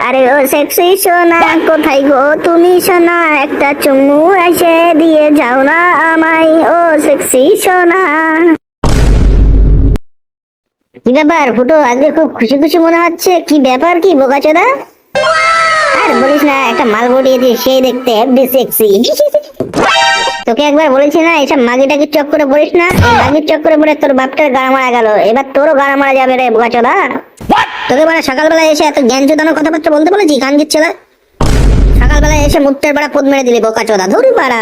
আরে ও সেক্সি সোনা, কোথায় গো তুমি সোনা, একটা চুমু এসে দিয়ে যাও না আমায়, ও সেক্সি সোনা। কি ব্যাপার ফুটো, আজকে খুব খুশি খুশি মনে হচ্ছে, কি ব্যাপার, কি বোকাচোদা? আর বলিস না, একটা মাল পটিয়েছি, সেই দেখতে হেব্বি সেক্সি। তোকে একবার বলেছি না এসব মাগিটাকে চক্করে পড়িস না, এই মাগির চক্করে পড়ে তোর বাপটার গাড়া মারা গেল, এবার তোরও গাড়া মারা যাবে রে বোকাচোদা। তোকে বলে সকালবেলা এসে এত জ্ঞান চোদানো কথাবার্তা বলতে বলেছি, কান দিচ্ছে না। সকালবেলা এসে মুখটার বেড়া পোদ মেরে দিলি বোকাচোদা, ধরি পাড়া।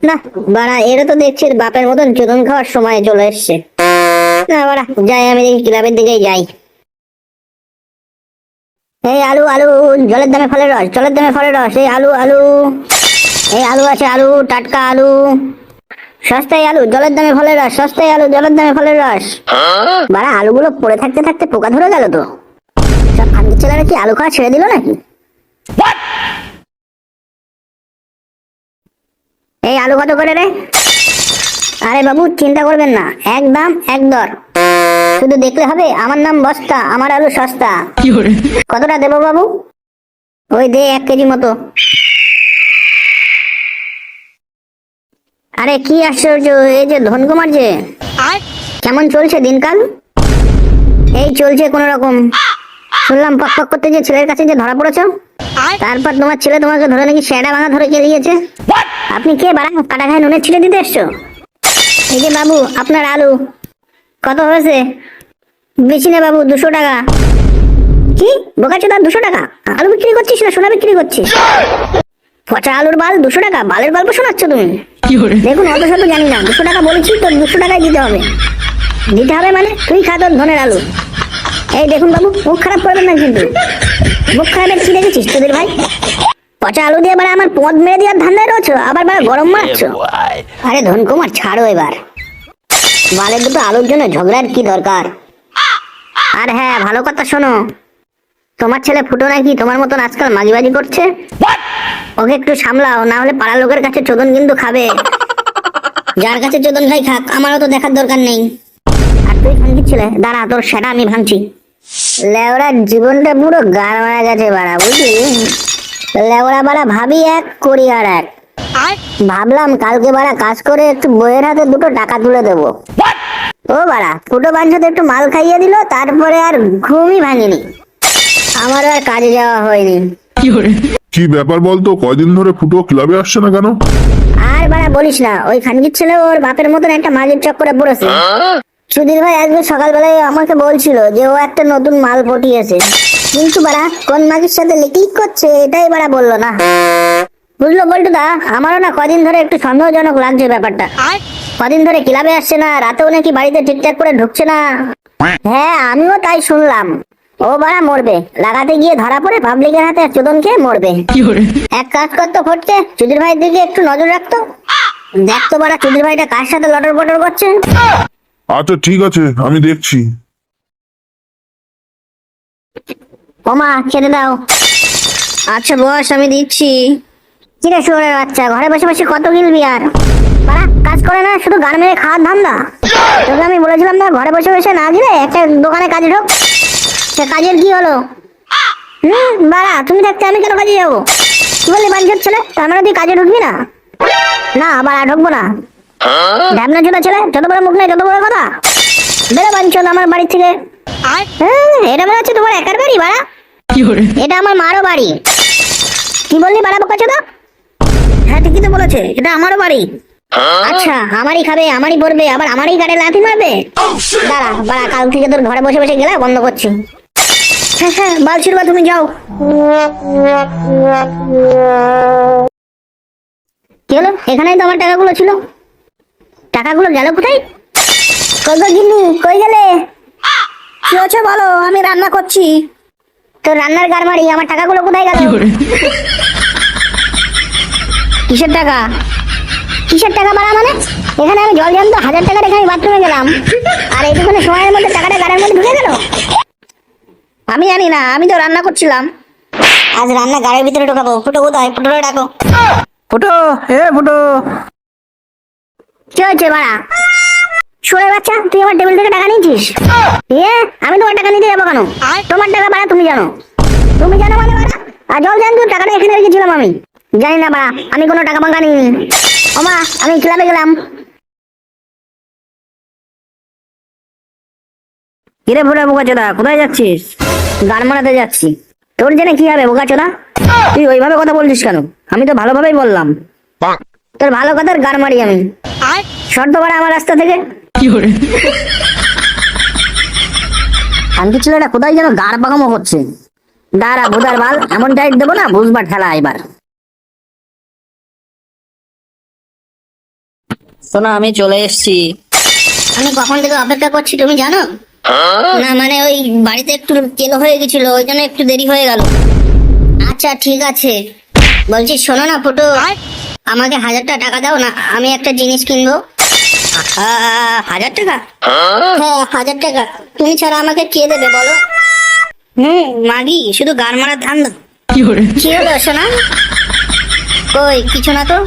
না বাড়া, এরা তো দেখছি বাপের মতন চোদন খাওয়ার সময় চলে এসছে। না বাড়া, যাই আমি দেখি ক্লাবের দিকেই যাই। এই আলু আলু, জলের দামে ফলের রস, জলের দামে ফলের রস, এই আলু আলু, এই আলু আছে আলু, টাটকা আলু, সস্তায় আলু, জলের দামে ফলের রস, সস্তায় আলু, জলের দামে ফলের রস। বাড়া, আলুগুলো পড়ে থাকতে থাকতে পোকা ধরে গেল তো। সব ফান্ডির ছেলেরা কি আলু খাওয়া ছেড়ে দিল নাকি? এই আলু কত করে রে? আরে বাবু চিন্তা করবেন না, একদম এক দর, শুধু দেখলে হবে আমার নাম বস্তা, আমার আলু সস্তা। কতটা দেবো বাবু? ওই দে 1 কেজি মতো। আরে কি আশ্চর্য, এই যে ধনকুমার যে, কেমন চলছে দিনকাল? এই চলছে কোন রকম। শুনলাম পক পক করতে যে ছেলের কাছে যে ধরা পড়েছ, তারপর তোমার ছেলে তোমাকে ধরে নাকি সেটা ভাঙা ধরে কে দিয়েছে। আপনি কে বাড়া, কাটা খায় নুনের ছিটে দিতে এসছো? এই যে বাবু আপনার আলু কত হয়েছে? বেশি না বাবু, 200 টাকা। কি বোকাচোদা, 200 টাকা আলু বিক্রি করছিস না সোনা বিক্রি করছিস? পচা আলুর বাল 200 টাকা, বালের গল্প শোনাচ্ছ তুমি? দেখুন অত শত জানি না, 200 টাকা বলেছি তো, 200 টাকায় দিতে হবে। দিতে হবে মানে তুই খা তোর ধনের আলু। এই দেখুন বাবু, মুখ খারাপ করবেন না কিন্তু। মুখ খারাপের কি দেখেছিস তোদের ভাই? পচা আলু দিয়ে বাড়া আমার পদ মেরে দেওয়ার ধান্দায় রয়েছো, আবার বাড়া গরম মারছ। আরে ধনকুমার ছাড়ো এবার, বালের দুটো আলুর জন্য ঝগড়ার কি দরকার? আর হ্যাঁ, ভালো কথা শোনো, তোমার ছেলে ফুটো নাকি তোমার মতন আজকাল মাগিবাজি করছে। ওকে একটু সামলাও, না হলে পাড়ার লোকের কাছে চোদন কিন্তু খাবে। যার কাছে চোদন খাই খাক, আমারও তো দেখার দরকার নেই। আর তুই ভাঙছিস ছেলে, দাঁড়া তোর সেটা আমি ভাঙছি। লেওড়ার জীবনটা পুরো গাড় মারা গেছে বাড়া, বুঝলি? লেওড়া বাড়া ভাবি এক, করি আর এক। ভাবলাম কালকে বাড়া কাজ করে একটু বইয়ের হাতে 2 টাকা তুলে দেবো। ও বাড়া ফুটো বাঞ্ছতে একটু মাল খাইয়ে দিল, তারপরে আর ঘুমই ভাঙিনি, আমারও আর কাজে যাওয়া হয়নি। কি ব্যাপার বলতো, কয়দিন ধরে ফুটো ক্লাবে আসছে না কেন? আর বাড়া বলিস না, ওই খানকির ছেলে ওর বাপের মতন একটা মাগির চক্করে পড়েছে। সুধীর ভাই আজকে সকালবেলায় আমাকে বলছিল যে ও একটা নতুন মাল পটিয়েছে, কিন্তু বাড়া কোন মাগির সাথে লিকিক করছে এটাই বাড়া বললো না। বুঝলো বল্টু দা, আমারও না কদিন ধরে একটু সন্দেহজনক লাগছে ব্যাপারটা। কদিন ধরে ক্লাবে আসছে না, রাতেও নাকি বাড়িতে ঠিকঠাক করে ঢুকছে না। হ্যাঁ আমিও তাই শুনলাম। ও বাড়া মরবে, লাগাতে গিয়ে ধরা পড়ে পাবলিকের হাতে চোদন খেয়ে মরবে। এক কাজ করতো ফটকে, চুদির ভাইয়ের দিকে একটু নজর রাখতো, দেখতো বাড়া চুদির ভাইটা কার সাথে লটর পটর করছে। আচ্ছা ঠিক আছে, আমি দেখছি। ওমা খেতে দাও। আচ্ছা বস, আমি দিচ্ছি। কিরে শুয়োরের বাচ্চা, ঘরে বসে বসে কত গিলবি আর? বাড়া কাজ করে না, শুধু গান মেরে খাওয়ার ধান্দা। তোকে আমি বলেছিলাম না ঘরে বসে বসে না গিয়ে একটা দোকানে কাজে ঢোক, সে কাজের কি হলো? বাড়া তুমি থাকতে আমি কেন কাজে যাবো? কি বললি বাঞ্চোদ ছেলে, তার মানে তুই কাজে ঢুকবি না? না বাড়া ঢুকবো না। ঢ্যাবনা ছোটা ছেলে, যত বড় মুখ নেই যত বড় কথা। বেরো বাঞ্চোদ আমার বাড়ি থেকে। এটা মনে হচ্ছে তোমার একার বাড়ি বাড়া? এটা আমার মারও বাড়ি। কি বললি বাড়া বোকাচোদা? হ্যাঁ ঠিকই তো বলেছে, এটা আমারও বাড়ি। আচ্ছা আমারই খাবে, আমারই পড়বে, আবার আমারই গাড়ি লাথি মারবে। দাঁড়া বাড়া, কাল থেকে তোর ঘরে বসে বসে গেলা বন্ধ করছি। হ্যাঁ হ্যাঁ বালছির বা তুমি যাও। কি হলো, এখানেই তো আমার টাকাগুলো ছিল, টাকাগুলো গেল কোথায়? কই গো গিন্নি, কই গেলে? কি হচ্ছে বলো, আমি রান্না করছি। তোর রান্নার গারমারি, আমার টাকাগুলো কোথায় গেল? কিসের টাকা? কিসের টাকা বাড়া মানে? এখানে আমি জল জানতো 1000 টাকা রেখে আমি বাথরুমে গেলাম, আর এইটুকুনি সময়ের মধ্যে টাকাটা গাড়ির মধ্যে ঢুকে গেল। আমি জানি না, আমি তো রান্না করছিলাম। আজ রান্না গাড়ির ভিতরে ঢোকাবো। ফুটো কোথায়? ফুটোরে ডাকো। ফুটো, এ ফুটো। কি হয়েছে বাড়া? শুনে বাচ্চা, তুই আমার টেবিল থেকে টাকা নিয়েছিস? আমি তোমার টাকা নিতে যাবো কেন? তোমার টাকা বাড়া তুমি জানো। তুমি জানো মানে বাড়া? আর জল জান, তুই টাকাটা এখানে রেখেছিলাম আমি। জানি না বাড়া, আমি কোনো টাকা ফাঁকা নিইনি। ওমা, আমি ক্লাবে গেলাম। কিরে ভোরা বোকাচোদা, কোথায় যাচ্ছিস? গান মারাতে যাচ্ছি। তোর জেনে কি হবে বোকাচোদা? তুই ওইভাবে কথা বলছিস কেন? আমি তো ভালোভাবেই বললাম। তোর ভালো কথার গান মারি আমি। শর্ত বাড়া আমার রাস্তা থেকে। আন্টি ছেলেটা কোথায় যেন গার পাকামো হচ্ছে। দাঁড়া ভোদার বাল, এমন টাইট দেবো না বুঝবার ঠেলা এবার। শোনো, আমি চলে এসেছি। আমি কখন থেকে অপেক্ষা করছি তুমি জানো? না মানে ওই বাড়িতে একটু তেলো হয়ে গেছিল, ওই জন্য একটু দেরি হয়ে গেল। আচ্ছা ঠিক আছে, বলছি শোনো না ফুটো, আমাকে 1000টা টাকা দাও না, আমি একটা জিনিস কিনবো। 1000 টাকা? হ্যাঁ 1000 টাকা। তুমি ছাড়া আমাকে কে দেবে বলো? মাগি, শুধু গান মারার ধান দাও। কি হলো শোনা? কই কিছু না তো।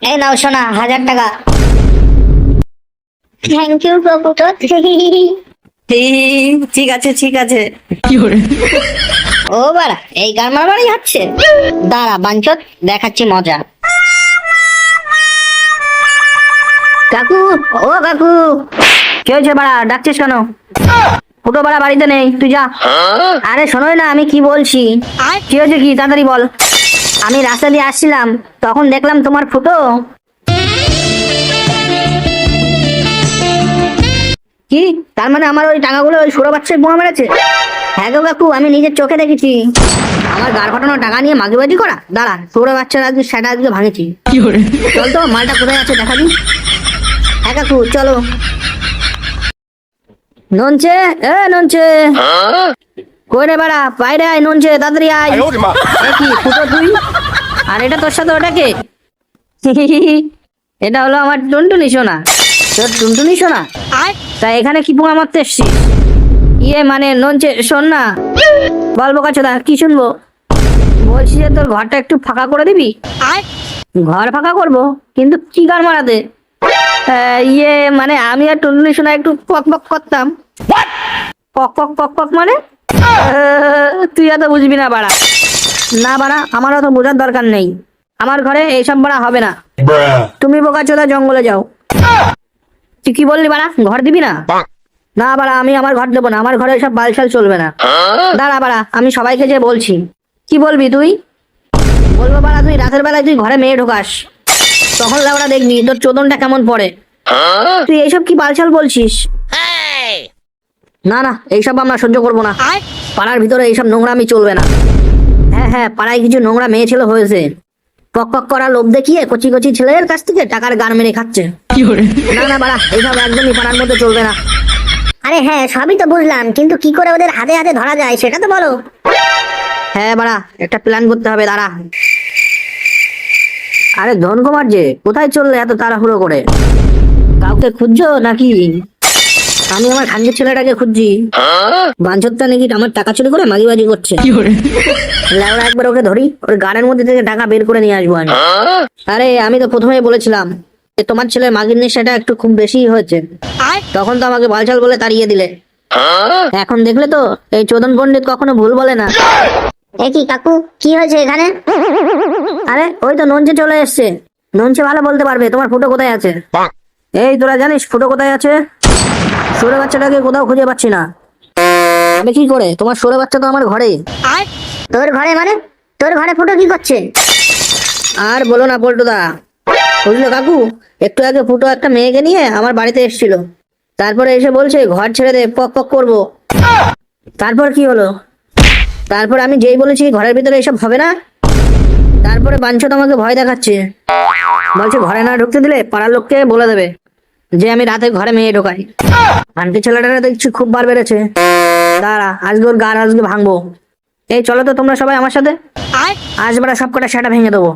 এই নাও শোনা 1000 টাকা। থ্যাংক ইউ ফুটো। ঠিক আছে ঠিক আছে। ও বাড়া, এই গান মারবারই হচ্ছে। দাঁড়া বাঞ্চত, দেখাচ্ছি মজা। কাকু, ও কাকু। কি হয়েছে বাড়া, ডাকছিস কেন? ফুটো বাড়া বাড়িতে নেই, তুই যা। আরে শোনোই না আমি কি বলছি। কি হয়েছে, কি তাড়াতাড়ি বল। আমি রাস্তা দিয়ে আসছিলাম, তখন দেখলাম তোমার ফুটো। কি তার মানে আমার ওই টাকাগুলো ওই সৌরভ বাচ্চায় বোমা মেরেছে? হ্যাঁ গো কাকু, আমি নিজের চোখে দেখেছি। আমার গাড় ফাটানো টাকা নিয়ে মাগিবাজি করা? দাঁড়া, সৌরভ বাচ্চার আজকে সেটা আজকে ভাঙেছি। চল তো, মালটা কোথায় আছে দেখা দি। হ্যাঁ কাকু চলো। ননছে, এ ননছে, কই রে বাড়া, বাইরে আয় ননছে, তাড়াতাড়ি আয়। এ কি ফুটো তুই? আর এটা তোর সাথে ওটা কে? এটা হলো আমার টুনটুনি সোনা। তোর টুনটুনি সোনা? তা এখানে কি পোঙা মারতে এসছিস? মানে ননছে শোন না। বল বোকাচোদা, কি শুনবো? বলছি যে তোর ঘরটা একটু ফাঁকা করে দিবি। ঘর ফাঁকা করবো, কিন্তু কি গান মারাতে? মানে আমি আর টুনটুনি সোনা একটু পক পক করতাম। পক পক পক পক মানে? তুই এত বুঝবি না বাড়া। না বাড়া, আমারও তো বোঝার দরকার নেই। আমার ঘরে এইসব বাড়া হবে না। তুমি বোকাচোদা জঙ্গলে যাও। তুই কি বললি বাড়া, ঘর দিবি না? না বাড়া, আমি আমার ঘর দেবো না, আমার ঘরে সব বালছাল চলবে না। দাঁড়া বাড়া, আমি সবাইকে যে বলছি। কি বলবি তুই? বলবো বাড়া, তুই রাতের বেলায় তুই ঘরে মেয়ে ঢোকাস, তখন লাউড়া দেখবি তোর চোদনটা কেমন পড়ে। তুই এইসব কি বালছাল বলছিস? না না, এইসব আমরা সহ্য করবো না। পাড়ার ভিতরে এইসব নোংরামি চলবে না। হ্যাঁ, পাড়ায় কিছু নোংরা মেয়ে ছেলে হয়েছে, পক পক করা লোভ দেখিয়ে কচি কচি ছেলেদের কাছ থেকে টাকার গান মেরে খাচ্ছে। না না বাড়া, এইসব একদমই পাড়ার মধ্যে চলবে না। আরে হ্যাঁ সবই তো বুঝলাম, কিন্তু কি করে ওদের হাতে হাতে ধরা যায় সেটা তো বলো। হ্যাঁ বাড়া, একটা প্ল্যান করতে হবে, দাঁড়া। আরে ধন কুমার যে, কোথায় চললে এত তাড়াহুড়ো করে? কাউকে খুঁজছো নাকি? আমি আমার খানজির ছেলেটাকে খুঁজছি। বাঞ্ছরটা নাকি আমার টাকা চুরি করে মাগিবাজি করছে। লেওড়া, একবার ওকে ধরি, ওর গাড়ির মধ্যে থেকে টাকা বের করে নিয়ে আসবো আমি। আরে আমি তো প্রথমেই বলেছিলাম যে তোমার ছেলের মাগির নেশাটা একটু খুব বেশি হয়েছে, তখন তো আমাকে বালছাল বলে তাড়িয়ে দিলে। এখন দেখলে তো, এই চোদন পণ্ডিত কখনো ভুল বলে না। এ কি কাকু, কি হয়েছে এখানে? আরে ওই তো নঞ্চে চলে এসছে। নঞ্চে ভালো বলতে পারবে তোমার ফুটো কোথায় আছে। এই তোরা জানিস ফুটো কোথায় আছে? সৌরভ বাচ্চাটাকে কোথাও খুঁজে পাচ্ছি না। আমি কি করে? তোমার সৌরভ বাচ্চা তো আমার ঘরে। তোর ঘরে মানে? তোর ঘরে ফুটো কি করছে? আর বলো না পল্টুদা, বুঝলো কাকু, একটু আগে ফুটো একটা মেয়েকে নিয়ে আমার বাড়িতে এসেছিল, তারপরে এসে বলছে ঘর ছেড়ে দে, পক পক করবো। তারপর কি হলো? তারপর আমি যেই বলেছি ঘরের ভিতরে এসব হবে না, তারপরে বাঞ্ছত আমাকে ভয় দেখাচ্ছে, বলছে ঘরে না ঢুকতে দিলে পাড়ার লোককে বলে দেবে যে আমি রাতে ঘরে মেয়ে ঢোকাই। আন্টি ছেলেটা দেখছি খুব বার বেড়েছে। দাঁড়া, আজকে ওর গার আজকে ভাঙবো। এই চলো তো তোমরা সবাই আমার সাথে, আজ বেড়া সব কটা সেটা ভেঙে দেবো।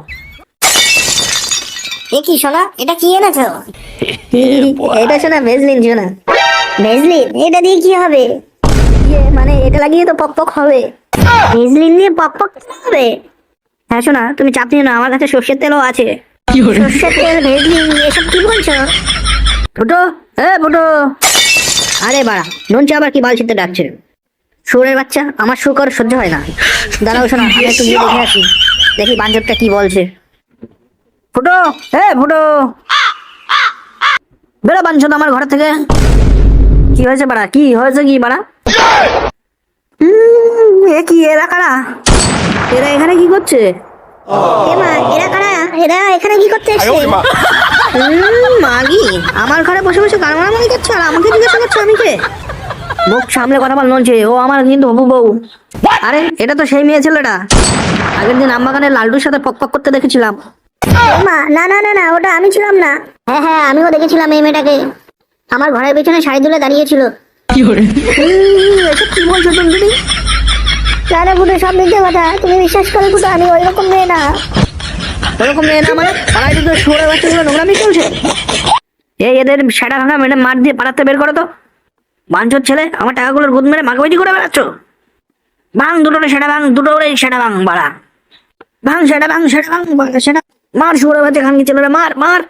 এ কি সোনা, এটা কি এনেছো? এটা শোনা ভেজলিন শোনা। ভেজলিন? এটা দিয়ে কি হবে? মানে এটা লাগিয়ে তো পক পক হবে। ভেজলিন দিয়ে পক পক হবে? হ্যাঁ শোনা, তুমি চাপ নিও না, আমার কাছে সর্ষের তেলও আছে। সর্ষের তেল ভেজলি এসব কি বলছো? ফুটো, ফুটো। আরে বাড়া, নঞ্চে আবার কি বালছিতে ডাকছে? সুরের বাচ্চা, আমার সুর কর সহ্য হয় না। দাঁড়াও শোনা, আমি একটু গিয়ে দেখে আসি, দেখি বাঞ্জরটা কি বলছে। ফুটো, ফুটো, বেরো বাঞ্চদ আমার ঘর থেকে। কি হয়েছে বাড়া, কি হয়েছে কি বাড়া? এ কি, এরা কারা? এরা এখানে কি করছে? এমা, এরা কারা? এরা এখানে কি করতে এসছে? মাগি, আমার ঘরে বসে বসে গান মারামারি করছে আর আমাকে জিজ্ঞাসা করছে আমি কে? মুখ সামলে কথা বল ননছে, ও আমার কিন্তু হবু বউ। আরে এটা তো সেই মেয়ে ছেলেটা, আগের দিন আমবাগানের লালটুর সাথে পক পক করতে দেখেছিলাম। এমা, না না না না, ওটা আমি ছিলাম না। হ্যাঁ হ্যাঁ, আমিও দেখেছিলাম এই মেয়েটাকে, আমার ঘরের পেছনে শাড়ি তুলে দাঁড়িয়েছিল। এসব কি বলছো তুমি? না বুটো, সব মিথ্যে কথা, তুমি বিশ্বাস করো বুটো, আমি ওইরকম মেয়ে না। ওরকম মেয়ে না মানে? পাড়ায় তো শুয়োরের বাচ্চাগুলো নোংরামি চলছে। এদের সেটা ভাঙা মেয়েটা মাঠ দিয়ে পাড়াতে বের করো তো। বাঞ্চোর ছেলে, আমার টাকাগুলোর গুদ মেরে মাগাবাজি করে বেড়াচ্ছ। ভাঙ দুটোরে সেটা ভাঙ, দুটোরে সেটা ভাঙ বাড়া। ভাঙ সেটা ভাঙ, সেটা ভাঙ সেটা। মার শুয়োরের বাচ্চা খানকি ছেলেরা, মার মার।